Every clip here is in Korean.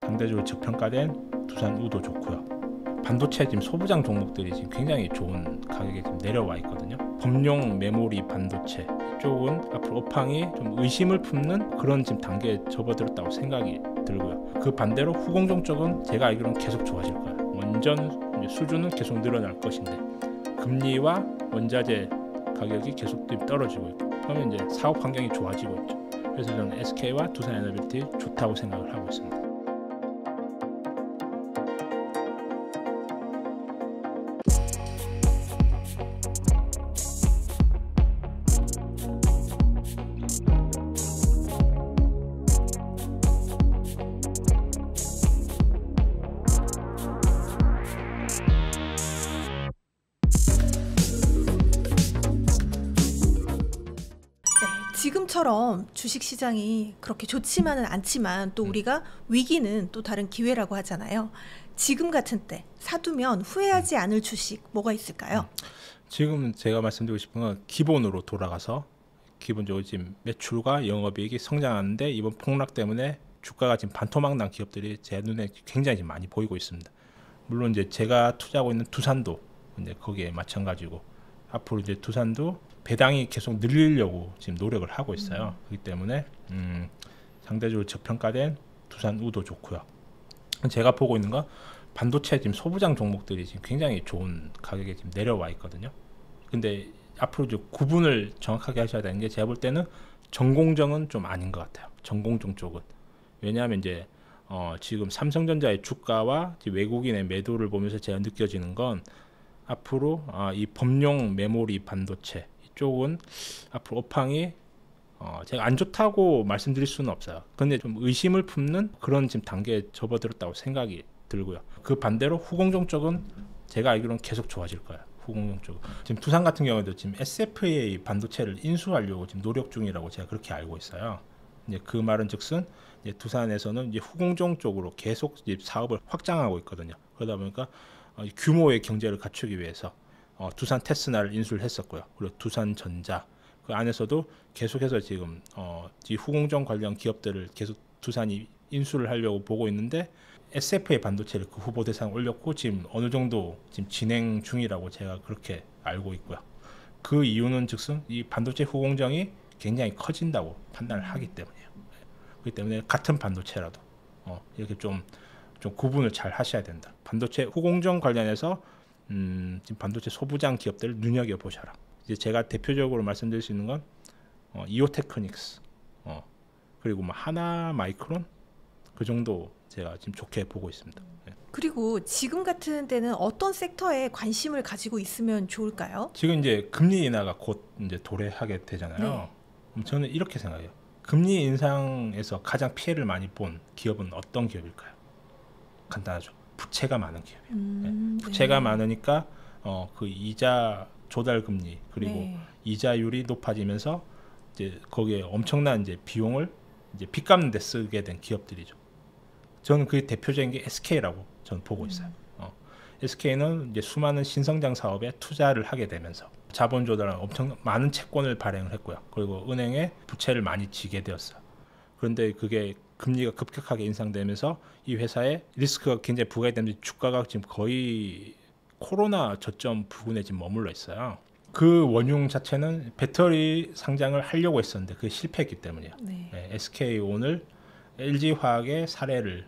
상대적으로 저평가된 두산우도 좋고요. 반도체 지금 소부장 종목들이 지금 굉장히 좋은 가격에 지금 내려와 있거든요. 범용 메모리 반도체 이쪽은 앞으로 업황이 좀 의심을 품는 그런 지금 단계에 접어들었다고 생각이 들고요. 그 반대로 후공정 쪽은 제가 알기로는 계속 좋아질 거예요. 원전 수주는 계속 늘어날 것인데 금리와 원자재 가격이 계속 떨어지고 있고 그러면 이제 사업 환경이 좋아지고 있죠. 그래서 저는 SK와 두산에너빌티 좋다고 생각을 하고 있습니다. 지금처럼 주식시장이 그렇게 좋지만은 않지만 또 우리가 위기는 또 다른 기회라고 하잖아요. 지금 같은 때 사두면 후회하지 않을 주식 뭐가 있을까요? 지금 제가 말씀드리고 싶은 건 기본으로 돌아가서 기본적으로 지금 매출과 영업이익이 성장하는데 이번 폭락 때문에 주가가 지금 반토막 난 기업들이 제 눈에 굉장히 많이 보이고 있습니다. 물론 이제 제가 투자하고 있는 두산도 이제 거기에 마찬가지고 앞으로 이제 두산도 배당이 계속 늘리려고 지금 노력을 하고 있어요. 그렇기 때문에 상대적으로 저평가된 두산우도 좋고요. 제가 보고 있는 건 반도체 지금 소부장 종목들이 지금 굉장히 좋은 가격에 지금 내려와 있거든요. 근데 앞으로 이제 구분을 정확하게 하셔야 되는 게 제가 볼 때는 전공정은 좀 아닌 것 같아요. 전공정 쪽은 왜냐하면 이제 지금 삼성전자의 주가와 외국인의 매도를 보면서 제가 느껴지는 건 앞으로 이 범용 메모리 반도체 이쪽은 앞으로 업황이 제가 안 좋다고 말씀드릴 수는 없어요. 근데 좀 의심을 품는 그런 지금 단계에 접어들었다고 생각이 들고요. 그 반대로 후공정 쪽은 제가 알기로는 계속 좋아질 거예요. 후공정 쪽은 지금 두산 같은 경우에도 지금 SFA 반도체를 인수하려고 지금 노력 중이라고 제가 그렇게 알고 있어요. 이제 그 말은즉슨 이제 두산에서는 이제 후공정 쪽으로 계속 이제 사업을 확장하고 있거든요. 그러다 보니까 규모의 경제를 갖추기 위해서 두산 테스나를 인수를 했었고요. 그리고 두산전자 그 안에서도 계속해서 지금 이 후공정 관련 기업들을 계속 두산이 인수를 하려고 보고 있는데 SFA 반도체를 그 후보 대상 올렸고 지금 어느 정도 지금 진행 중이라고 제가 그렇게 알고 있고요. 그 이유는 즉슨 이 반도체 후공정이 굉장히 커진다고 판단을 하기 때문이에요. 그렇기 때문에 같은 반도체라도 이렇게 좀 구분을 잘 하셔야 된다. 반도체 후공정 관련해서 지금 반도체 소부장 기업들을 눈여겨 보셔라. 이제 제가 대표적으로 말씀드릴 수 있는 건 이오테크닉스, 그리고 뭐 하나 마이크론 그 정도 제가 지금 좋게 보고 있습니다. 네. 그리고 지금 같은 때는 어떤 섹터에 관심을 가지고 있으면 좋을까요? 지금 이제 금리 인하가 곧 이제 도래하게 되잖아요. 네. 저는 이렇게 생각해요. 금리 인상에서 가장 피해를 많이 본 기업은 어떤 기업일까요? 간단하죠. 부채가 많은 기업이에요. 네. 부채가 네. 많으니까 그 이자 조달 금리 그리고 네. 이자율이 높아지면서 이제 거기에 엄청난 이제 비용을 이제 빚 갚는 데 쓰게 된 기업들이죠. 저는 그 대표적인 게 SK라고 저는 보고 있어요. SK는 이제 수많은 신성장 사업에 투자를 하게 되면서 자본 조달은 엄청 많은 채권을 발행을 했고요. 그리고 은행에 부채를 많이 지게 되었어요. 그런데 그게 금리가 급격하게 인상되면서 이 회사의 리스크가 굉장히 부과되면서 주가가 지금 거의 코로나 저점 부근에 지금 머물러 있어요. 그 원흉 자체는 배터리 상장을 하려고 했었는데 그게 실패했기 때문이에요. 네. 네, SK온을 LG화학의 사례를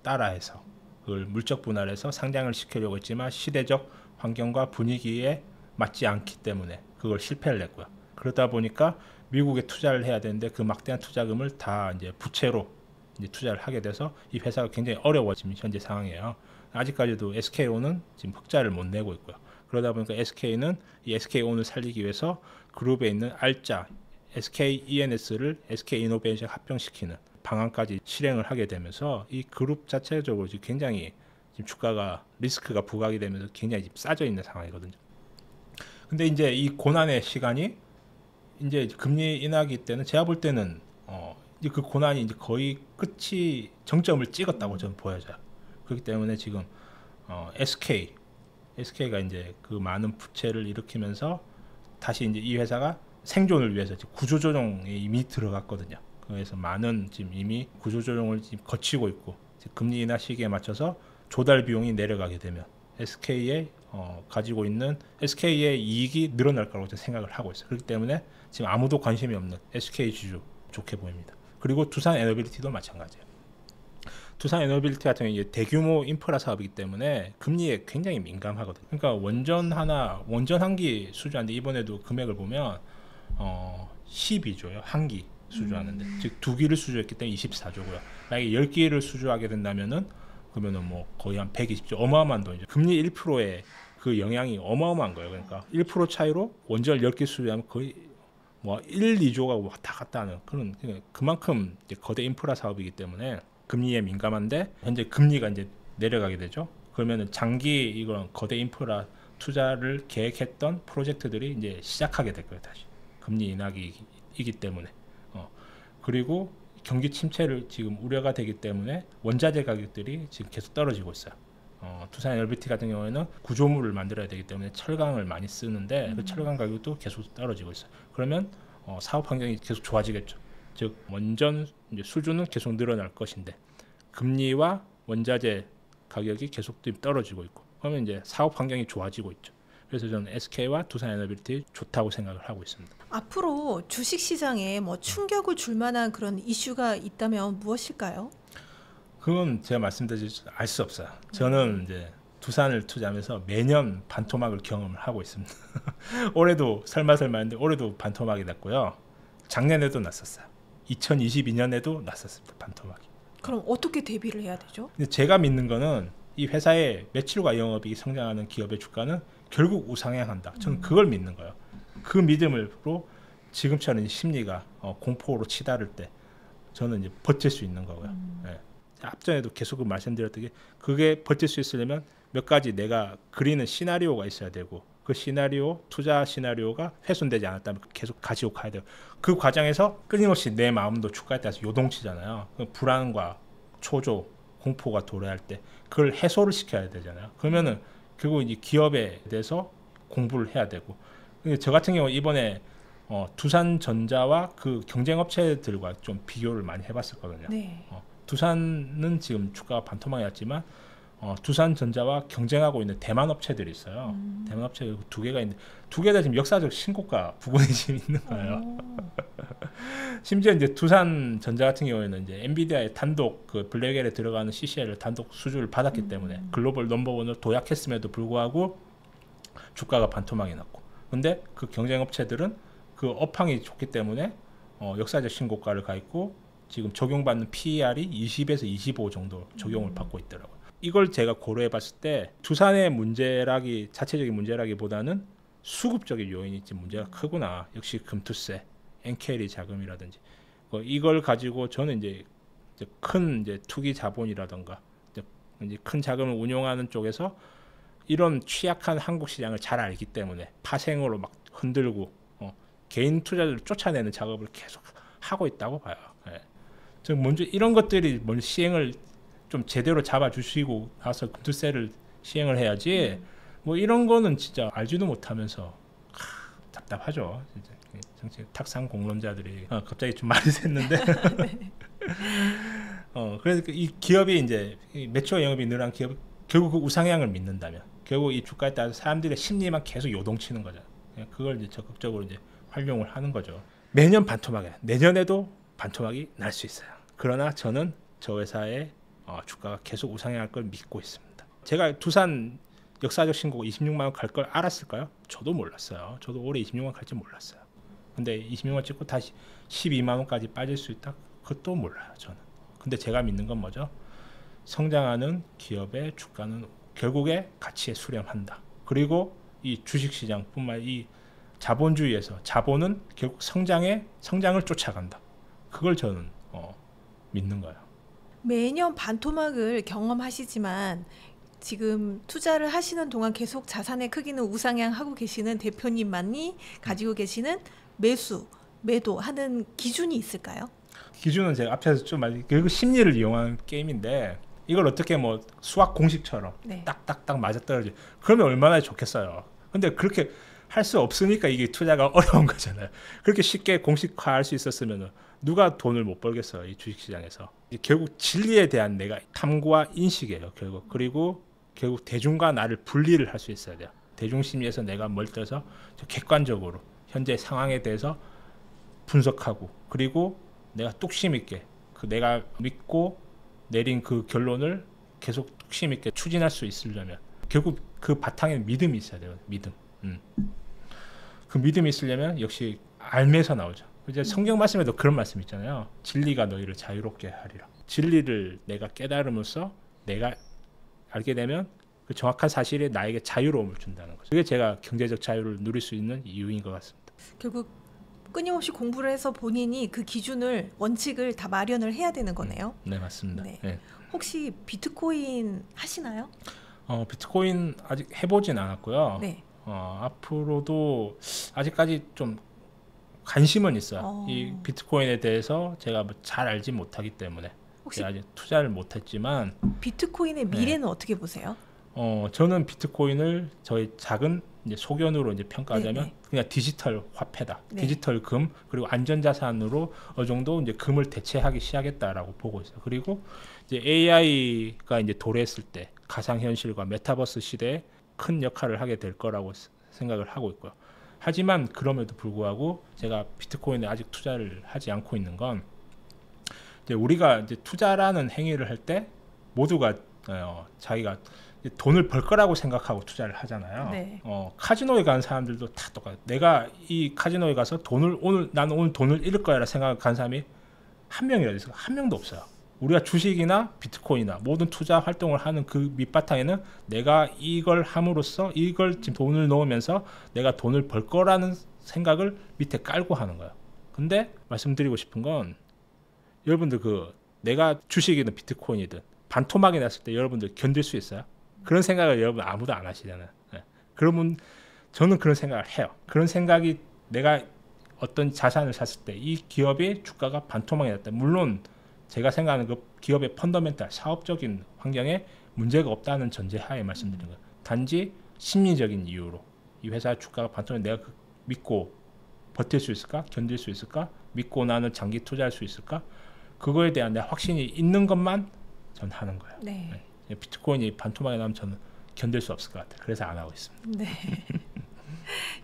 따라해서 그걸 물적 분할해서 상장을 시키려고 했지만 시대적 환경과 분위기에 맞지 않기 때문에 그걸 실패를 했고요. 그러다 보니까 미국에 투자를 해야 되는데 그 막대한 투자금을 다 이제 부채로 이제 투자를 하게 돼서 이 회사가 굉장히 어려워진 현재 상황이에요. 아직까지도 SK온은 지금 흑자를 못 내고 있고요. 그러다 보니까 SK는 이 SK온을 살리기 위해서 그룹에 있는 알짜 SKENS를 SK이노베이션 합병시키는 방안까지 실행을 하게 되면서 이 그룹 자체적으로 지금 굉장히 지금 주가가 리스크가 부각이 되면서 굉장히 지금 싸져 있는 상황이거든요. 근데 이제 이 고난의 시간이 이제 금리 인하기 때는 제가 볼 때는 이제 그 고난이 이제 거의 끝이 정점을 찍었다고 저는 보여져요. 그렇기 때문에 지금 SK가 이제 그 많은 부채를 일으키면서 다시 이제 이 회사가 생존을 위해서 구조조정에 이미 들어갔거든요. 그래서 많은 지금 이미 구조조정을 지금 거치고 있고 금리 인하 시기에 맞춰서 조달 비용이 내려가게 되면 SK의 가지고 있는 SK의 이익이 늘어날 거라고 저는 생각을 하고 있어요. 그렇기 때문에 지금 아무도 관심이 없는 SK 주주 좋게 보입니다. 그리고 두산 에너빌리티도 마찬가지예요. 두산 에너빌리티 같은 경우는 대규모 인프라 사업이기 때문에 금리에 굉장히 민감하거든요. 그러니까 원전 한 기 수주하는데 이번에도 금액을 보면 12조요. 한 기 수주하는데 즉 2기를 수주했기 때문에 24조고요. 만약에 10기를 수주하게 된다면은 그러면은 뭐 거의 한 120조 어마어마한 돈이죠. 금리 1%의 그 영향이 어마어마한 거예요. 그러니까 1% 차이로 원전 10기 수주하면 거의 뭐 1, 2조가 왔다 갔다 하는 그런 그만큼 이제 거대 인프라 사업이기 때문에 금리에 민감한데 현재 금리가 이제 내려가게 되죠. 그러면은 장기 이런 거대 인프라 투자를 계획했던 프로젝트들이 이제 시작하게 될 거예요. 다시 금리 인하기이기 때문에 그리고 경기 침체를 지금 우려가 되기 때문에 원자재 가격들이 지금 계속 떨어지고 있어요. 두산 에너빌리티 같은 경우에는 구조물을 만들어야 되기 때문에 철강을 많이 쓰는데 그 철강 가격도 계속 떨어지고 있어요. 그러면 사업 환경이 계속 좋아지겠죠. 즉 원전 이제 수주는 계속 늘어날 것인데 금리와 원자재 가격이 계속 떨어지고 있고 그러면 이제 사업 환경이 좋아지고 있죠. 그래서 저는 SK와 두산 에너빌리티 좋다고 생각을 하고 있습니다. 앞으로 주식 시장에 뭐 충격을 줄 만한 그런 이슈가 있다면 무엇일까요? 그건 제가 말씀드리지 알 수 없어요. 저는 이제 두산을 투자하면서 매년 반토막을 경험을 하고 있습니다. 올해도 설마 했는데 올해도 반토막이 났고요. 작년에도 났었어요. 2022년에도 났었습니다. 반토막이. 그럼 어떻게 대비를 해야 되죠? 근데 제가 믿는 거는 이 회사의 매출과 영업이익이 성장하는 기업의 주가는 결국 우상향한다. 저는 그걸 믿는 거예요. 그 믿음으로 지금처럼 심리가 공포로 치달을 때 저는 이제 버틸 수 있는 거고요. 네. 앞전에도 계속 말씀드렸던 게 그게 버틸 수 있으려면 몇 가지 내가 그리는 시나리오가 있어야 되고 그 시나리오, 투자 시나리오가 훼손되지 않았다면 계속 가지고 가야 돼요. 그 과정에서 끊임없이 내 마음도 주가에 따라서 요동치잖아요. 그 불안과 초조, 공포가 도래할 때 그걸 해소를 시켜야 되잖아요. 그러면은 결국 이 기업에 대해서 공부를 해야 되고 저 같은 경우 이번에 두산전자와 그 경쟁업체들과 좀 비교를 많이 해봤었거든요. 네. 두산은 지금 주가가 반토막이 났지만 두산전자와 경쟁하고 있는 대만 업체들이 있어요. 대만 업체가 두 개가 있는데 두 개 다 지금 역사적 신고가 부근에 지금 있는 거예요. 심지어 이제 두산전자 같은 경우에는 이제 엔비디아의 단독 그 블랙엘에 들어가는 CCL을 단독 수주를 받았기 때문에 글로벌 넘버원을 도약했음에도 불구하고 주가가 반토막이 났고, 근데 그 경쟁 업체들은 그 업황이 좋기 때문에 역사적 신고가를 가 있고 지금 적용받는 PER이 20에서 25 정도 적용을 받고 있더라고요. 이걸 제가 고려해 봤을 때 두산의 자체적인 문제라기보다는 수급적인 요인이 지금 문제가 크구나. 역시 금투세, 엔캐리 자금이라든지 이걸 가지고 저는 이제 큰 투기 자본이라든가 이제 큰 자금을 운용하는 쪽에서 이런 취약한 한국 시장을 잘 알기 때문에 파생으로 막 흔들고 개인 투자자를 쫓아내는 작업을 계속 하고 있다고 봐요. 예. 저 먼저 이런 것들이 먼저 시행을 좀 제대로 잡아주시고 나서 금투세를 시행을 해야지 뭐 이런 거는 진짜 알지도 못하면서 답답하죠. 진짜 정치 탁상 공론자들이 갑자기 좀 말이 샜는데 네. 그래서 이 기업이 이제 매출 영업이 늘어난 기업 결국 그 우상향을 믿는다면 결국 이 주가에 따라서 사람들의 심리만 계속 요동치는 거죠. 그걸 이제 적극적으로 이제 활용을 하는 거죠. 매년 반토막이에요. 내년에도 반토막이 날 수 있어요. 그러나 저는 저 회사의 주가가 계속 우상향할 걸 믿고 있습니다. 제가 두산 역사적 신고가 26만 원 갈 걸 알았을까요? 저도 몰랐어요. 저도 올해 26만 원 갈지 몰랐어요. 근데 26만 원 찍고 다시 12만 원까지 빠질 수 있다? 그것도 몰라요. 저는. 근데 제가 믿는 건 뭐죠? 성장하는 기업의 주가는 결국에 가치에 수렴한다. 그리고 이 주식시장뿐만 이 자본주의에서 자본은 결국 성장을 쫓아간다. 그걸 저는 믿는 거예요. 매년 반토막을 경험하시지만 지금 투자를 하시는 동안 계속 자산의 크기는 우상향하고 계시는 대표님만이 가지고 계시는 매수, 매도하는 기준이 있을까요? 기준은 제가 앞에서 좀 결국 심리를 이용한 게임인데 이걸 어떻게 뭐 수학 공식처럼 네. 딱딱딱 맞아떨어지 그러면 얼마나 좋겠어요. 근데 그렇게 할 수 없으니까 이게 투자가 어려운 거잖아요. 그렇게 쉽게 공식화할 수 있었으면 누가 돈을 못 벌겠어요. 이 주식시장에서. 이제 결국 진리에 대한 내가 탐구와 인식이에요. 그리고 결국 대중과 나를 분리를 할 수 있어야 돼요. 대중심리에서 내가 멀떠서 객관적으로 현재 상황에 대해서 분석하고, 그리고 내가 뚝심 있게 내가 믿고 내린 그 결론을 계속 뚝심 있게 추진할 수 있으려면 결국 그 바탕에 믿음이 있어야 돼요. 믿음. 그 믿음이 있으려면 역시 알면서 나오죠. 이제 성경 말씀에도 그런 말씀 있잖아요. 진리가 너희를 자유롭게 하리라. 진리를 내가 깨달음으로써 내가 알게 되면 그 정확한 사실이 나에게 자유로움을 준다는 거죠. 그게 제가 경제적 자유를 누릴 수 있는 이유인 것 같습니다. 결국 끊임없이 공부를 해서 본인이 그 기준을 원칙을 다 마련을 해야 되는 거네요. 네, 맞습니다. 네. 네. 혹시 비트코인 하시나요? 비트코인 아직 해보진 않았고요. 네. 앞으로도 아직까지 좀 관심은 있어요. 이 비트코인에 대해서 제가 잘 알지 못하기 때문에 혹시 제가 아직 투자를 못했지만 비트코인의 미래는 어떻게 보세요? 저는 비트코인을 저희 작은 이제 소견으로 이제 평가하자면 네네. 그냥 디지털 화폐다, 네. 디지털 금, 그리고 안전자산으로 어느 정도 이제 금을 대체하기 시작했다라고 보고 있어요. 그리고 이제 AI가 이제 도래했을 때 가상현실과 메타버스 시대에 큰 역할을 하게 될 거라고 생각을 하고 있고요. 하지만 그럼에도 불구하고 제가 비트코인에 아직 투자를 하지 않고 있는 건 이제 우리가 이제 투자라는 행위를 할 때 모두가 자기가 돈을 벌 거라고 생각하고 투자를 하잖아요. 네. 카지노에 가는 사람들도 다 똑같아요. 내가 이 카지노에 가서 나는 오늘 돈을 잃을 거야라 생각한 사람이 한 명이라도 있어요. 한 명도 없어요. 우리가 주식이나 비트코인이나 모든 투자 활동을 하는 그 밑바탕에는 내가 이걸 함으로써 이걸 지금 돈을 넣으면서 내가 돈을 벌 거라는 생각을 밑에 깔고 하는 거예요. 근데 말씀드리고 싶은 건 여러분들 내가 주식이든 비트코인이든 반토막이 났을 때 여러분들 견딜 수 있어요? 그런 생각을 여러분 아무도 안 하시잖아요. 네. 그러면 저는 그런 생각을 해요. 그런 생각이 내가 어떤 자산을 샀을 때 이 기업의 주가가 반토막이 났다. 물론 제가 생각하는 그 기업의 펀더멘탈 사업적인 환경에 문제가 없다는 전제하에 말씀드린 거예요. 단지 심리적인 이유로 이 회사 주가가 반토막이 내가 믿고 버틸 수 있을까? 견딜 수 있을까? 믿고 나는 장기 투자할 수 있을까? 그거에 대한 내 확신이 있는 것만 전 하는 거예요. 네. 네. 비트코인이 반토막이 나면 저는 견딜 수 없을 것 같아요. 그래서 안 하고 있습니다. 네.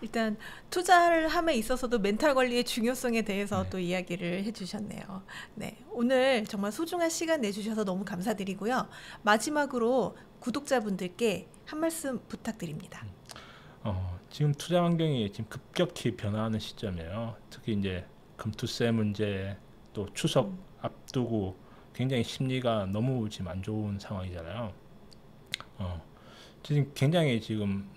일단 투자를 함에 있어서도 멘탈 관리의 중요성에 대해서 또 이야기를 해주셨네요. 네, 오늘 정말 소중한 시간 내주셔서 너무 감사드리고요. 마지막으로 구독자분들께 한 말씀 부탁드립니다. 지금 투자 환경이 지금 급격히 변화하는 시점이에요. 특히 이제 금투세 문제 또 추석 앞두고 굉장히 심리가 너무 지금 안 좋은 상황이잖아요. 지금 굉장히 지금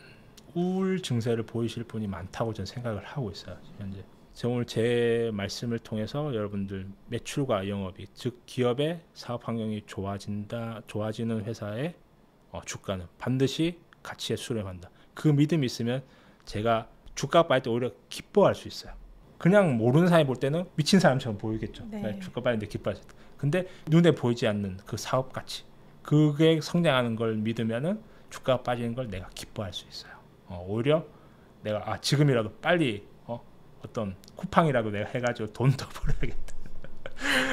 우울 증세를 보이실 분이 많다고 저는 생각을 하고 있어요. 현재 오늘 제 말씀을 통해서 여러분들 매출과 영업이 즉 기업의 사업 환경이 좋아지는 회사의 주가는 반드시 가치에 수렴한다. 그 믿음이 있으면 제가 주가가 빠질 때 오히려 기뻐할 수 있어요. 그냥 모르는 사람이 볼 때는 미친 사람처럼 보이겠죠. 네. 주가 빠지는데 기뻐할 수 있다. 근데 눈에 보이지 않는 그 사업 가치, 그게 성장하는 걸 믿으면은 주가가 빠지는 걸 내가 기뻐할 수 있어요. 오히려 내가 지금이라도 빨리 어떤 쿠팡이라도 내가 해가지고 돈 더 벌어야겠다.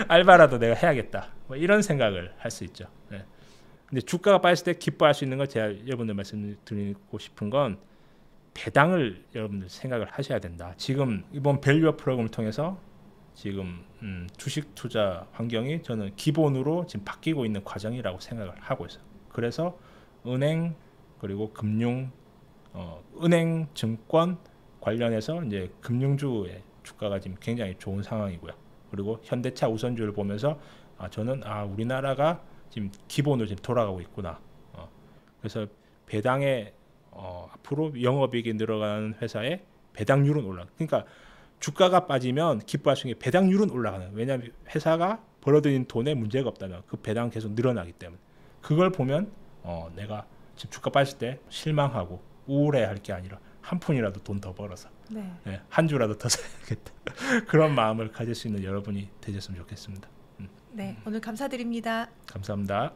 알바라도 내가 해야겠다. 뭐 이런 생각을 할 수 있죠. 네. 근데 주가가 빠졌을 때 기뻐할 수 있는 건 제가 여러분들 말씀드리고 싶은 건 배당을 여러분들 생각을 하셔야 된다. 지금 이번 밸류업 프로그램을 통해서 지금 주식 투자 환경이 저는 기본으로 지금 바뀌고 있는 과정이라고 생각을 하고 있어요. 그래서 은행 그리고 금융, 은행, 증권 관련해서 이제 금융주의 주가가 지금 굉장히 좋은 상황이고요. 그리고 현대차 우선주를 보면서 저는 우리나라가 지금 기본으로 지금 돌아가고 있구나. 그래서 배당에 앞으로 영업이익이 늘어가는 회사의 배당률은 올라. 그러니까 주가가 빠지면 기뻐할 수 있는 게 배당률은 올라가는. 왜냐하면 회사가 벌어들인 돈에 문제가 없다면 그 배당 계속 늘어나기 때문에 그걸 보면 내가 지금 주가 빠질 때 실망하고 우울해할 게 아니라 한 푼이라도 돈 더 벌어서 한 주라도 더 사야겠다. 그런 마음을 가질 수 있는 여러분이 되셨으면 좋겠습니다. 네, 오늘 감사드립니다. 감사합니다.